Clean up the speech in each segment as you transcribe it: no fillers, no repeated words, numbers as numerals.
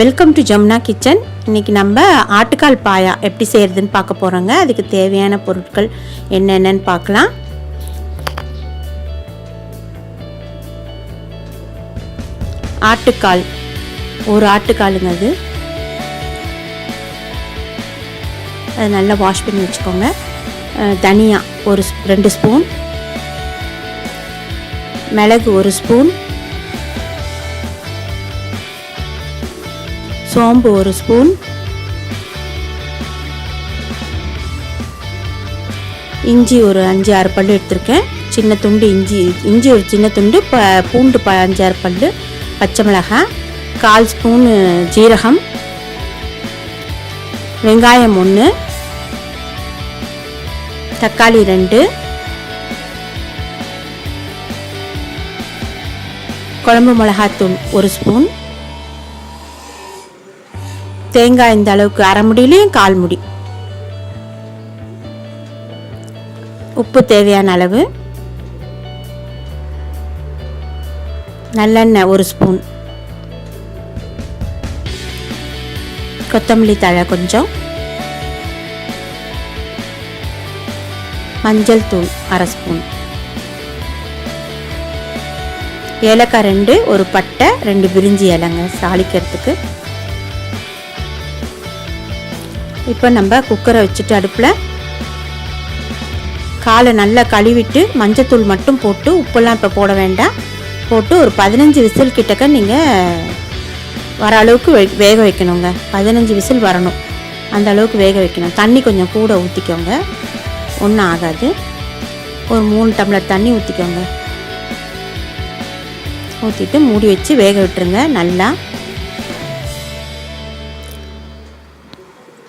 Welcome to Jamuna kitchen. இன்றைக்கி நம்ம ஆட்டுக்கால் பாயா எப்படி செய்கிறதுன்னு பார்க்க போகிறோங்க. அதுக்கு தேவையான பொருட்கள் என்னென்னு பார்க்கலாம். ஆட்டுக்கால், ஒரு ஆட்டுக்காலுங்க. அது நல்லா வாஷ் பண்ணி வச்சுக்கோங்க. தனியா ஒரு 2 ஸ்பூன், மிளகு 1 ஸ்பூன், சோம்பு 1 ஸ்பூன், இஞ்சி ஒரு 5-6 பல் எடுத்திருக்கேன். சின்ன துண்டு இஞ்சி ஒரு சின்ன துண்டு, பூண்டு 5-6 பல், பச்சை மிளகாய், 1/4 ஸ்பூன் ஜீரகம், வெங்காயம் 1, தக்காளி 2, குழம்பு மிளகாத்தூள் 1 ஸ்பூன், தேங்காய் இந்த அளவுக்கு, அரை முடியிலையும் 1/4 முடி, உப்பு தேவையான அளவு, நல்லெண்ணெய் 1 ஸ்பூன், கொத்தமல்லி தழை கொஞ்சம், மஞ்சள் தூள் 1/2 ஸ்பூன், ஏலக்காய் 2, ஒரு பட்டை, 2 பிரிஞ்சி இலைங்க தாளிக்கிறதுக்கு. இப்போ நம்ம குக்கரை வச்சுட்டு அடுப்பில் காலை நல்லா கழுவிட்டு மஞ்சத்தூள் மட்டும் போட்டு, உப்பெல்லாம் இப்போ போட வேண்டாம், போட்டு ஒரு 15 விசில் கிட்டக்க நீங்கள் வர அளவுக்கு வேக வைக்கணுங்க. 15 விசில் வரணும், அந்த அளவுக்கு வேக வைக்கணும். தண்ணி கொஞ்சம் கூட ஊற்றிக்கோங்க, ஒன்றும் ஆகாது. ஒரு 3 டம்ளர் தண்ணி ஊற்றிக்கோங்க. ஊற்றிட்டு மூடி வச்சு வேக விட்டுருங்க. நல்லா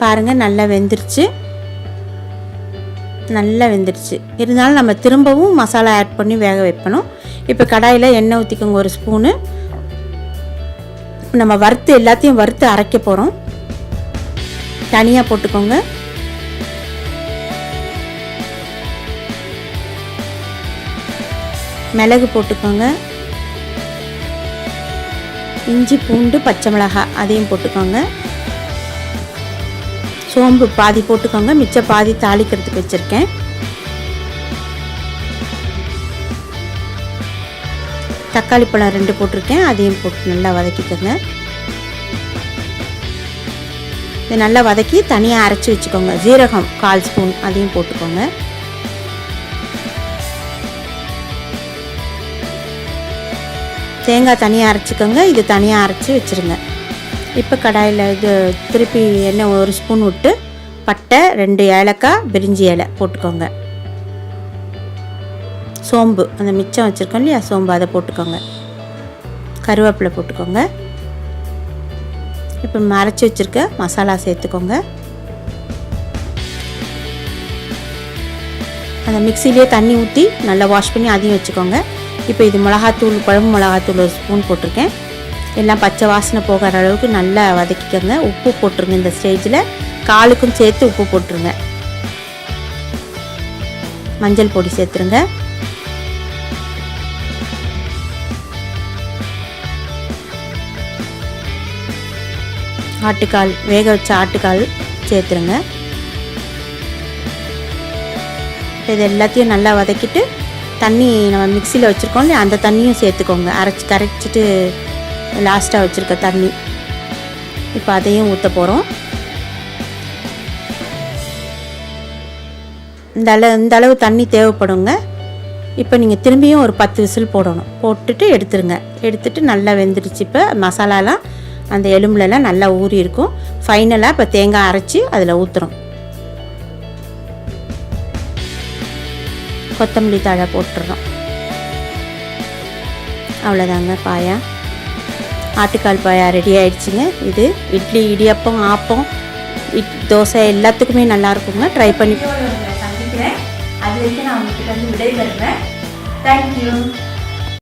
பாருங்கள், நல்லா வெந்துருச்சு, நல்லா வெந்துருச்சு. இருந்தாலும் நம்ம திரும்பவும் மசாலா ஆட் பண்ணி வேக வைக்கணும். இப்போ கடாயில் எண்ணெய் ஊற்றிக்கோங்க 1 ஸ்பூனு. நம்ம எல்லாத்தையும் வறுத்து அரைக்க போகிறோம். தனியாக போட்டுக்கோங்க. மிளகு போட்டுக்கோங்க, இஞ்சி பூண்டு பச்சை மிளகாய் அதையும் போட்டுக்கோங்க, சோம்பு பாதி போட்டுக்கோங்க, மிச்ச பாதி தாளிக்கிறதுக்கு வச்சுருக்கேன். தக்காளி பழம் 2 போட்டிருக்கேன், அதையும் போட்டு நல்லா வதக்கிக்கோங்க. இதை நல்லா வதக்கி தனியாக அரைச்சி வச்சுக்கோங்க. ஜீரகம் 1/4 ஸ்பூன் அதையும் போட்டுக்கோங்க. தேங்காய் தனியாக அரைச்சிக்கோங்க, இது தனியாக அரைச்சி வச்சுருங்க. இப்போ கடாயில் இது திருப்பி எண்ணெய் 1 ஸ்பூன் விட்டு பட்டை, 2 ஏலக்காய், பிரிஞ்சி இலை போட்டுக்கோங்க. சோம்பு அந்த மிச்சம் வச்சுருக்கோம் இல்லையா, சோம்பு அதை போட்டுக்கோங்க. கருவேப்பிலை போட்டுக்கோங்க. இப்போ அரைச்சி வச்சுருக்க மசாலா சேர்த்துக்கோங்க. அந்த மிக்சிலேயே தண்ணி ஊற்றி நல்லா வாஷ் பண்ணி அதையும் வச்சுக்கோங்க. இப்போ இது மிளகாத்தூள், குழம்பு மிளகாத்தூள் 1 ஸ்பூன் போட்டிருக்கேன். எல்லாம் பச்சை வாசனை போகிற அளவுக்கு நல்லா வதக்கிக்கோங்க. உப்பு போட்டுருங்க. இந்த ஸ்டேஜில் காலுக்கும் சேர்த்து உப்பு போட்டுருங்க. மஞ்சள் பொடி சேர்த்துருங்க. ஆட்டுக்கால், வேக வச்ச ஆட்டுக்கால் சேர்த்துருங்க. இது எல்லாத்தையும் நல்லா வதக்கிட்டு தண்ணி நம்ம மிக்சியில் வச்சுருக்கோம் இல்லையா, அந்த தண்ணியும் சேர்த்துக்கோங்க. கரைச்சிட்டு லாஸ்ட்டாக வச்சுருக்க தண்ணி இப்போ அதையும் ஊற்ற போகிறோம். இந்த அளவு தண்ணி தேவைப்படுங்க. இப்போ நீங்கள் திரும்பியும் ஒரு 10 விசில் போடணும். போட்டுட்டு எடுத்துட்டு நல்லா வெந்துடுச்சு. இப்போ மசாலாலாம் அந்த எலும்புலலாம் நல்லா ஊறி இருக்கும். ஃபைனலாக இப்போ தேங்காய் அரைச்சி அதில் ஊற்றுறோம். கொத்தமல்லி தழை போட்டுடுறோம். அவ்வளோதாங்க, பாயா, ஆட்டுக்கால் பாயா ரெடி ஆகிடுச்சிங்க. இது இட்லி, இடியப்பம், ஆப்பம், தோசை எல்லாத்துக்குமே நல்லாயிருக்குங்க. ட்ரை பண்ணி சந்திக்கிறேன். அது வரைக்கும் நான் உங்கள்கிட்ட விடைபெறுறேன். தேங்க்யூ.